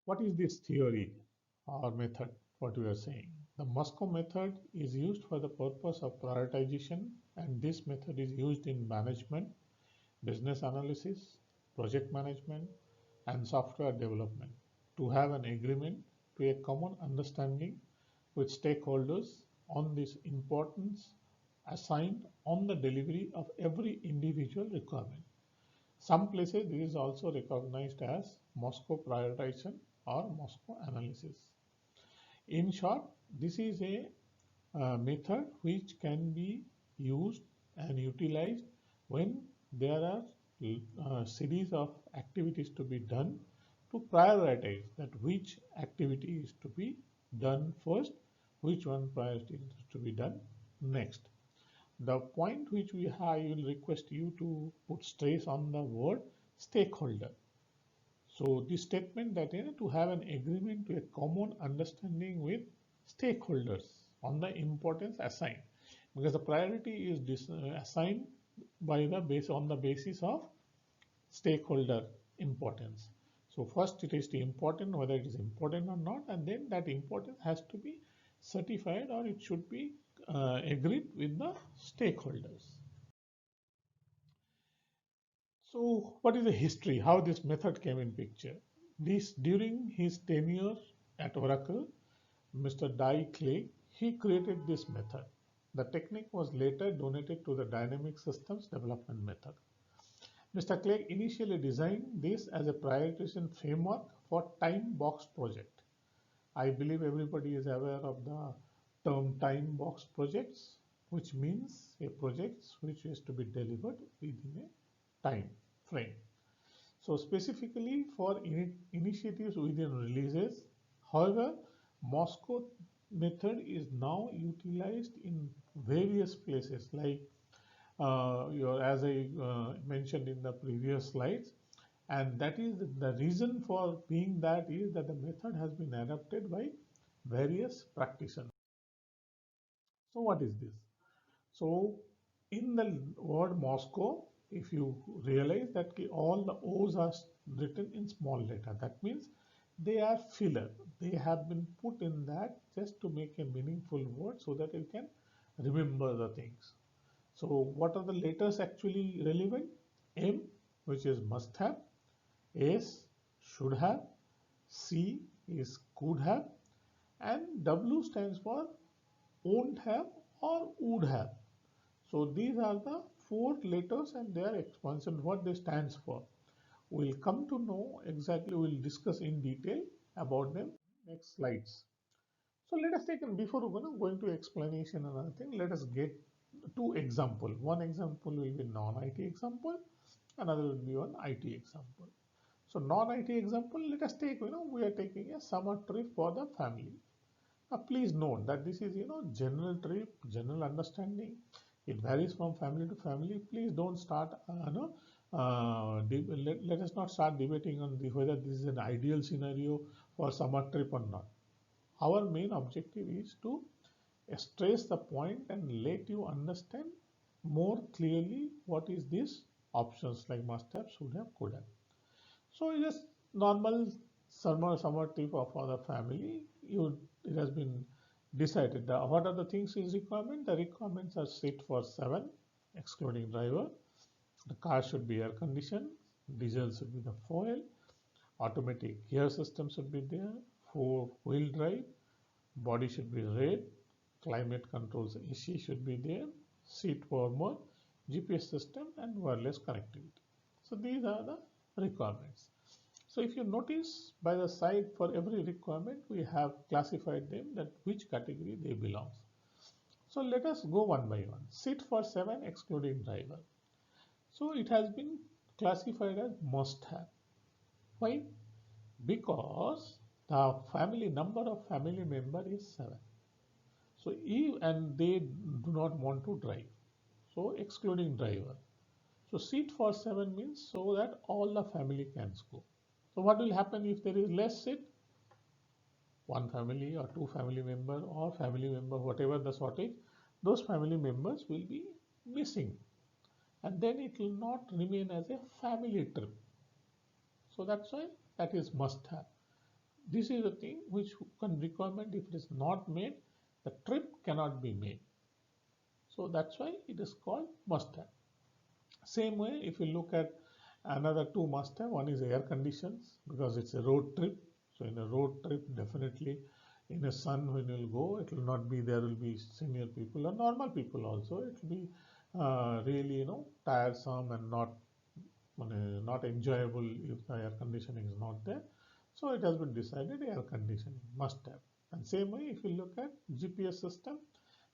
What is this theory or method? What we are saying? The Moscow method is used for the purpose of prioritization, and this method is used in management, business analysis, project management, and software development to have an agreement to a common understanding with stakeholders on this importance assigned on the delivery of every individual requirement. Some places this is also recognized as Moscow prioritization or Moscow analysis. In short, this is a method which can be used and utilized when there are series of activities to be done to prioritize that which activity is to be done first, which one priority is to be done next. The point which I will request you to put stress on the word stakeholder. So the statement that to have an agreement to a common understanding with stakeholders on the importance assigned, because the priority is assigned by the base on the basis of stakeholder importance. So first it is the important whether it is important or not, and then that importance has to be certified or it should be agreed with the stakeholders. So what is the history? How this method came in picture? This during his tenure at Oracle, Mr. Dai Clay, he created this method. The technique was later donated to the dynamic systems development method. Mr. Clegg initially designed this as a prioritization framework for time box project. I believe everybody is aware of the term time box projects, which means a project which is to be delivered within a time frame. So specifically for initiatives within releases, however, Moscow method is now utilized in various places like as I mentioned in the previous slides, and that is the reason for being that is that the method has been adopted by various practitioners. So what is this? So in the word Moscow, if you realize that all the O's are written in small letter, that means they are filler. They have been put in that just to make a meaningful word so that you can remember the things. So what are the letters actually relevant? M, which is must have, S, should have, C is could have, and W stands for won't have or would have. So these are the four letters and their expansion, what they stands for. We'll come to know exactly, we'll discuss in detail about them next slides. So let us take, before going to explanation and other thing, let us get two example. One example will be non-IT example, another will be one IT example. So non-IT example, let us take, we are taking a summer trip for the family. Now please note that this is, general trip, general understanding. It varies from family to family. Please don't start, let us not start debating on whether this is an ideal scenario for summer trip or not. Our main objective is to stress the point and let you understand more clearly what is this options like must have, should have, could have. So just normal summer trip of other family. It has been decided. What are the things is requirement? The requirements are seat for 7, excluding driver. The car should be air conditioned. Diesel should be the fuel. Automatic gear system should be there. 4-wheel drive. Body should be red. Climate controls AC should be there. Seat warmer, GPS system, and wireless connectivity. So these are the requirements. So if you notice by the side for every requirement, we have classified them that which category they belong. So let us go one by one. Seat for 7 excluding driver. So it has been classified as must have. Why? Because the family number of family member is 7. So and they do not want to drive. So excluding driver. So seat for 7 means so that all the family can go. So what will happen if there is less seat? One family or two family member or family member, whatever the shortage, those family members will be missing. And then it will not remain as a family trip. So that's why that is must have. This is the thing which can requirement if it is not made, the trip cannot be made. So that's why it is called must have. Same way, if you look at another two must have, one is air conditions because it's a road trip. So in a road trip, definitely in a sun when you'll go, it will not be there will be senior people or normal people also. It will be really tiresome and not enjoyable if the air conditioning is not there. So it has been decided air conditioning must have. And same way, if you look at GPS system,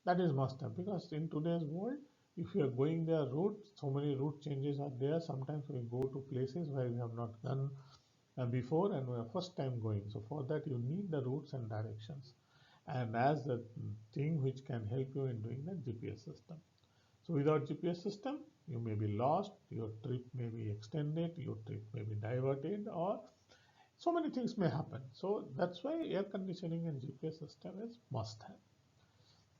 that is must have because in today's world, if you are going their route, so many route changes are there. Sometimes we go to places where we have not gone before and we are first time going. So for that, you need the routes and directions. And as the thing which can help you in doing the GPS system. So without GPS system, you may be lost, your trip may be extended, your trip may be diverted, or so many things may happen. So that's why air conditioning and GPS system is must have.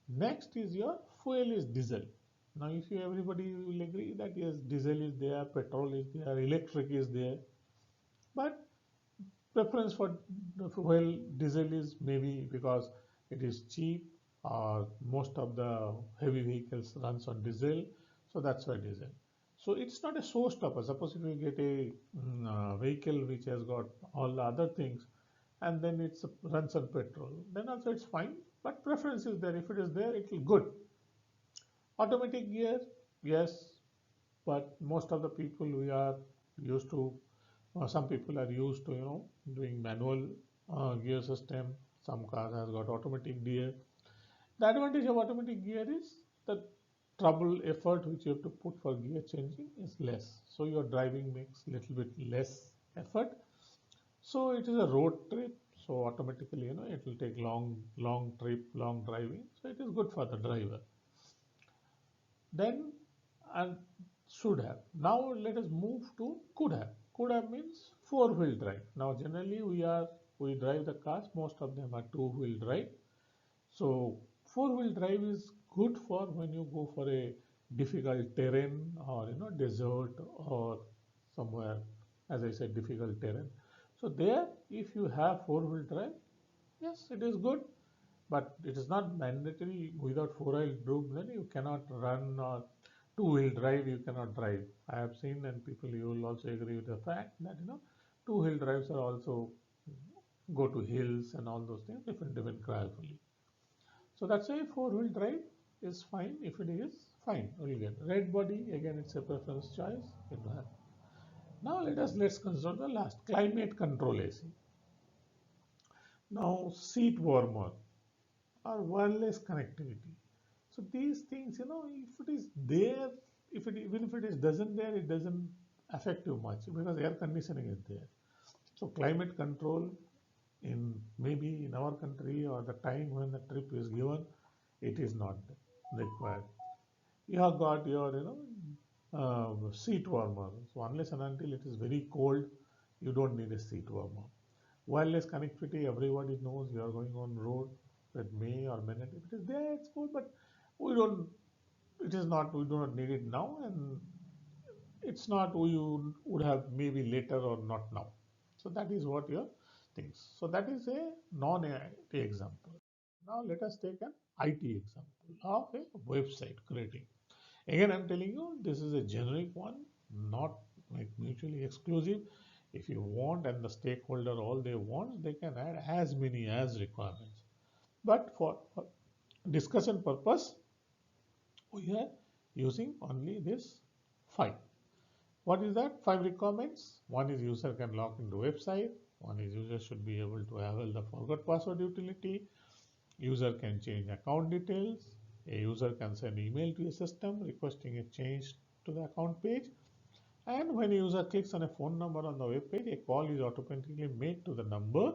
Next is your fuel is diesel. Now, if you everybody will agree that yes, diesel is there, petrol is there, electric is there, but preference for the fuel diesel is maybe because it is cheap or most of the heavy vehicles runs on diesel, so that's why diesel. So it's not a showstopper. Suppose if you get a vehicle which has got all the other things and then it runs on petrol, then also it's fine. But preference is there. If it is there, it will good. Automatic gear, yes, but most of the people we are used to some people are used to doing manual gear system. Some cars has got automatic gear. The advantage of automatic gear is the trouble effort which you have to put for gear changing is less, so your driving makes little bit less effort. So it is a road trip, so automatically it will take long trip, long driving, so it is good for the driver. Then and should have. Now let us move to could have. Could have means four-wheel drive. Now generally we drive the cars. Most of them are two-wheel drive. So four-wheel drive is good for when you go for a difficult terrain or desert or somewhere, as I said, difficult terrain. So there, if you have four-wheel drive, yes, it is good, but it is not mandatory. Without four-wheel drive, then you cannot run or two-wheel drive. You cannot drive. I have seen, and people you will also agree with the fact that two-wheel drives are also go to hills and all those things different carefully. So that's why four-wheel drive is fine. If it is fine, we'll get red body again. It's a preference choice. Now let's consider the last climate control AC. Now seat warmer or wireless connectivity. So these things, if it is there, even if it is doesn't there, it doesn't affect you much because air conditioning is there. So climate control in maybe in our country or the time when the trip is given, it is not required. You have got your seat warmer. So unless and until it is very cold, you don't need a seat warmer. Wireless connectivity, everybody knows you are going on road at May or minute. If it is there, it's good, but we don't. It is not. We do not need it now, and it's not. We would have maybe later or not now. So that is what your things. So that is a non-IT example. Now let us take an IT example of a website creating. Again, I'm telling you, this is a generic one, not like mutually exclusive. If you want and the stakeholder all they want, they can add as many as requirements. But for discussion purpose, we are using only this five. What is that? Five requirements. One is user can log into website. One is user should be able to avail the forgot password utility. User can change account details. A user can send email to a system requesting a change to the account page. And when a user clicks on a phone number on the web page, a call is automatically made to the number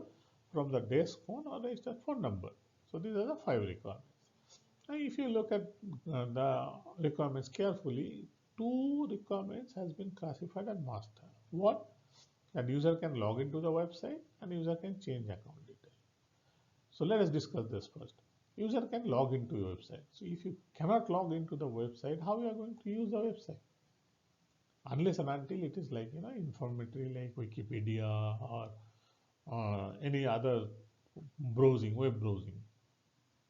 from the desk phone or registered phone number. So these are the five requirements. And if you look at the requirements carefully, two requirements has been classified as master. What? That user can log into the website and user can change account details. So let us discuss this first. User can log into your website. So if you cannot log into the website, how you are going to use the website? Unless and until it is like informatory like Wikipedia or any other browsing, web browsing.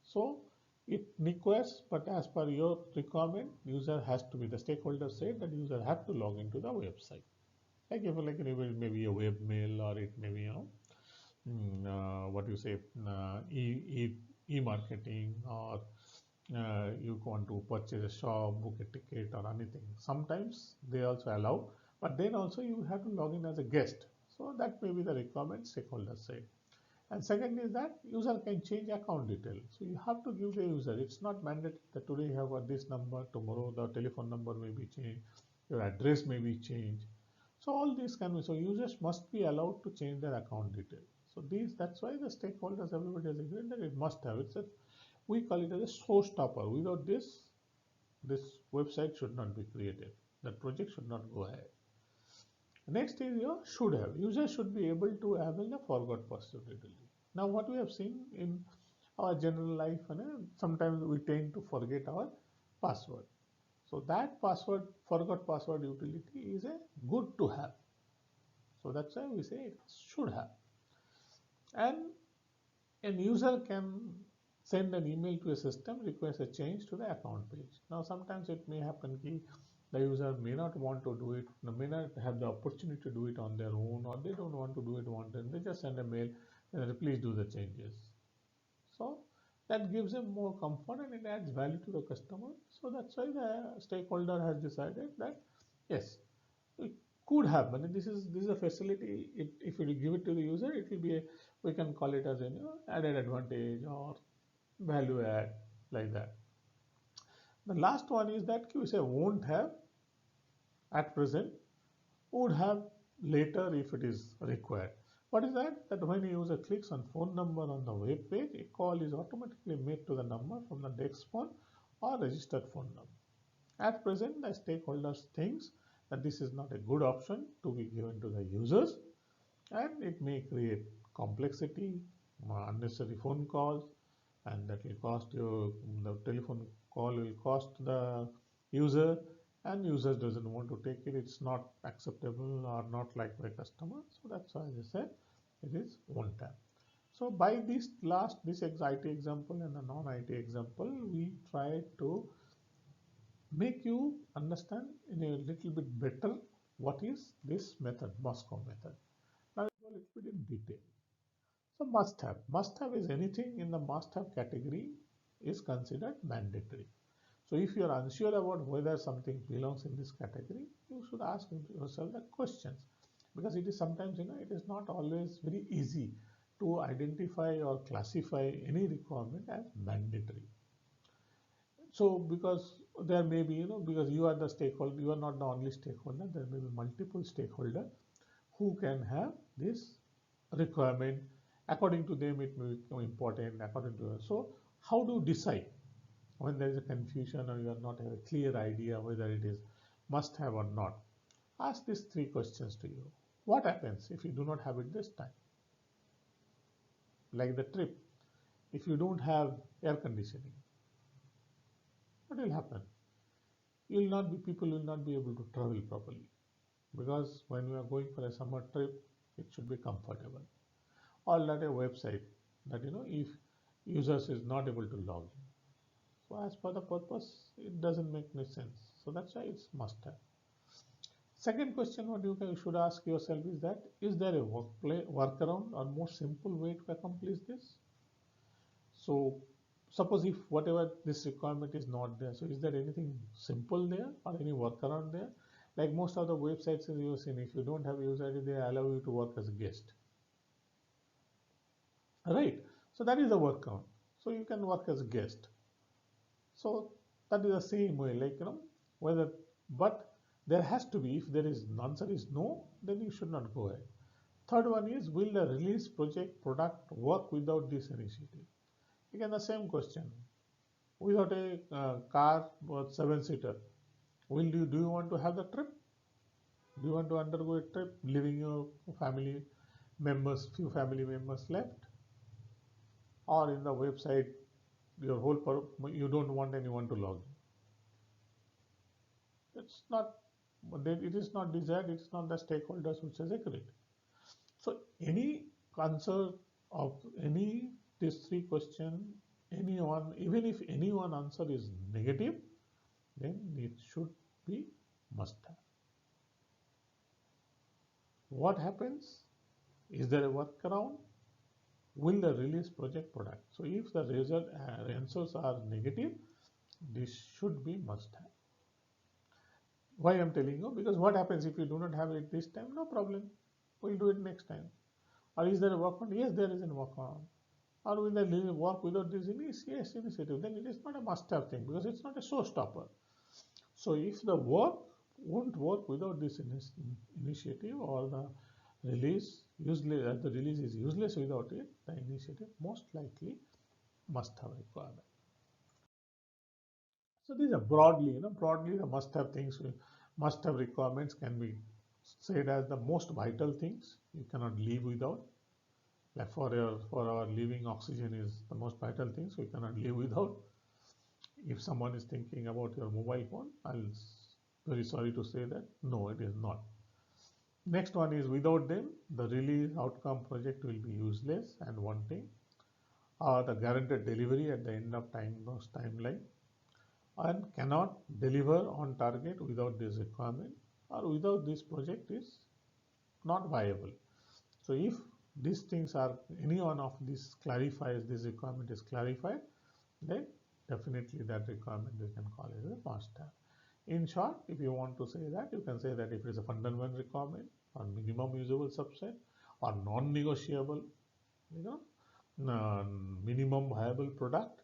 So it requires, but as per your requirement, user has to be, the stakeholder said that user have to log into the website. Like if like it may be a webmail, or it may be, what you say, e-marketing, or you want to purchase a shop, book a ticket or anything. Sometimes they also allow, but then also you have to log in as a guest. So that may be the requirement stakeholders say. And second is that user can change account details. So you have to give the user. It's not mandatory that today you have got this number, tomorrow the telephone number may be changed, your address may be changed. So all these can be, so users must be allowed to change their account details. So that's why the stakeholders, everybody has agreed that it must have. We call it as a showstopper. Without this website should not be created. That project should not go ahead. Next is your should have. Users should be able to avail the forgot password readily. Now what we have seen in our general life, sometimes we tend to forget our password. So that forgot password utility is a good to have. So that's why we say it should have. And a user can send an email to a system, request a change to the account page. Now sometimes it may happen that the user may not want to do it, may not have the opportunity to do it on their own, or they don't want to do it one time. They just send a mail and please do the changes. So that gives them more comfort and it adds value to the customer. So that's why the stakeholder has decided that yes, it could happen. And this is a facility. If you give it to the user, it will be we can call it as an added advantage or value add, like that. The last one is that you say won't have at present, would have later if it is required. What is that? That when a user clicks on phone number on the web page, a call is automatically made to the number from the desk phone or registered phone number. At present, the stakeholders thinks that this is not a good option to be given to the users, and it may create complexity, unnecessary phone calls, and that will cost you, the telephone call will cost the user, and user doesn't want to take it. It's not acceptable or not liked by customer. So that's why they said it is one time. So by this IT example and the non-IT example, we try to make you understand in a little bit better what is this method, Moscow method. Now we'll go a little bit in detail. So must have is anything in the must have category is considered mandatory. So if you are unsure about whether something belongs in this category, you should ask yourself the questions, because it is sometimes it is not always very easy to identify or classify any requirement as mandatory. So because there may be, because you are the stakeholder, you are not the only stakeholder, there may be multiple stakeholders who can have this requirement. According to them, it may become important according to us. So how do you decide when there is a confusion or you are not have a clear idea whether it is must have or not? Ask these three questions to you. What happens if you do not have it this time? Like the trip, if you don't have air conditioning, what will happen? People will not be able to travel properly, because when we are going for a summer trip, it should be comfortable. Or let a website that if users is not able to log in. So as per the purpose, it doesn't make any sense. So that's why it's must have. Second question what you should ask yourself is there a workaround or more simple way to accomplish this? So suppose if whatever this requirement is not there, so is there anything simple there or any workaround there? Like most of the websites you've seen, if you don't have a user ID, they allow you to work as a guest. Right? So that is a workaround. So you can work as a guest. So that is the same way, like whether, but there has to be, if there is answer is no, then you should not go ahead. Third one is, will the release project product work without this initiative? Again, the same question. Without a car or seven-seater, do you want to have the trip? Do you want to undergo a trip, leaving your few family members left, or in the website, you don't want anyone to log in? It's not. It is not desired. It's not the stakeholders which has agreed. So any answer of any these three question, anyone, even if anyone answer is negative, then it should be must have. What happens? Is there a workaround? Will the release project product? So if the result answers are negative, this should be must have. Why I'm telling you? Because what happens if you do not have it this time? No problem. We'll do it next time. Or is there a workaround? Yes, there is a workaround. Or will they work without this initiative? Then it is not a must-have thing because it's not a showstopper. So if the work won't work without this initiative, or the release useless, the release is useless without it, the initiative most likely must have requirement. So these are broadly, broadly the must-have things, must-have requirements can be said as the most vital things you cannot live without. Like for our living, oxygen is the most vital things we cannot live without. If someone is thinking about your mobile phone, I'll very sorry to say that no, it is not. Next one is without them, the release outcome project will be useless and wanting. The guaranteed delivery at the end of timeline, and cannot deliver on target without this requirement, or without this project is not viable. So if these things are, any one of these clarifies, this requirement is clarified, then definitely that requirement we can call it a must have. In short, if you want to say that, you can say that if it is a fundamental requirement or minimum usable subset or non-negotiable, minimum viable product,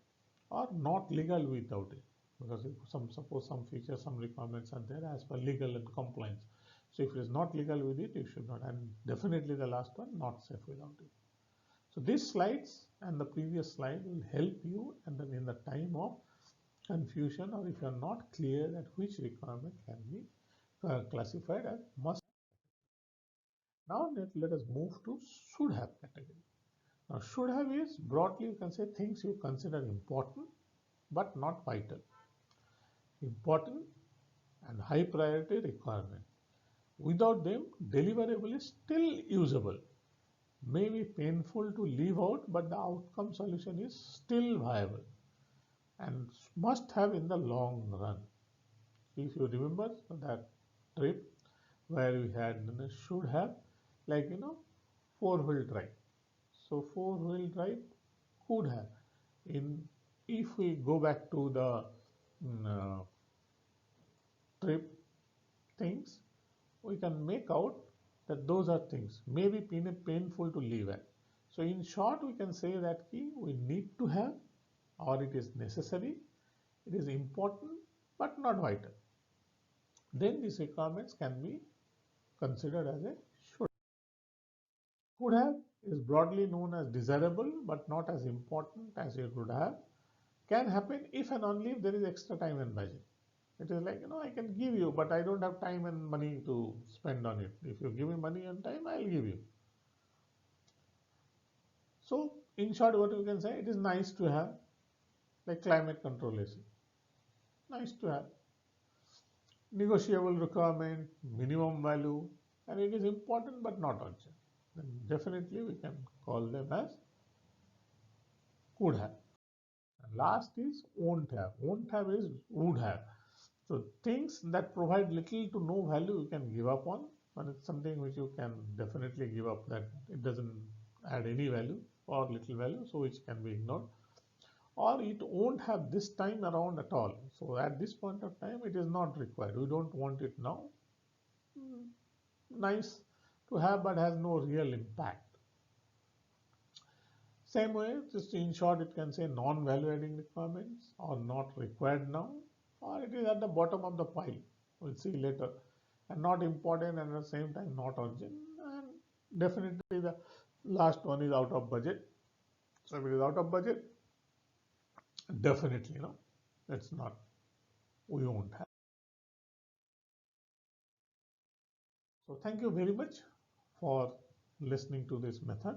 or not legal without it. Because if suppose some features, some requirements are there as per legal and compliance. So if it is not legal with it, you should not. And definitely the last one, not safe without it. So these slides and the previous slide will help you, and then in the time of confusion, or if you are not clear that which requirement can be classified as must. Now let us move to should have category. Now should have is broadly you can say things you consider important but not vital. Important and high priority requirement. Without them, deliverable is still usable. May be painful to leave out, but the outcome solution is still viable and must have in the long run. If you remember that trip where we had should have, like 4-wheel drive. So 4-wheel drive could have. In if we go back to the trip things, we can make out that those are things maybe painful to live at. So in short, we can say that we need to have, or it is necessary, it is important but not vital. Then these requirements can be considered as a should. Could have is broadly known as desirable but not as important as you could have. Can happen if and only if there is extra time and budget. It is like, I can give you, but I don't have time and money to spend on it. If you give me money and time, I'll give you. So, in short, what you can say, it is nice to have, like climate control AC. Nice to have. Negotiable requirement, minimum value, and it is important but not urgent. Then definitely we can call them as could have. And last is won't have. Won't have is would have. So things that provide little to no value you can give up on, but it's something which you can definitely give up, that it doesn't add any value or little value, so which can be ignored. Or it won't have this time around at all. So at this point of time, it is not required. We don't want it now. Nice to have, but has no real impact. Same way, just in short, it can say non-value adding requirements or not required now, or it is at the bottom of the pile. We'll see later. And not important and at the same time not urgent. And definitely the last one is out of budget. So if it is out of budget, definitely it's not. We won't have. So thank you very much for listening to this method.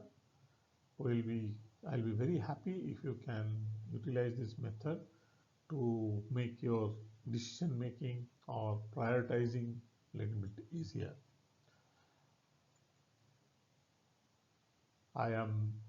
Will be I'll be very happy if you can utilize this method to make your decision making or prioritizing a little bit easier. I am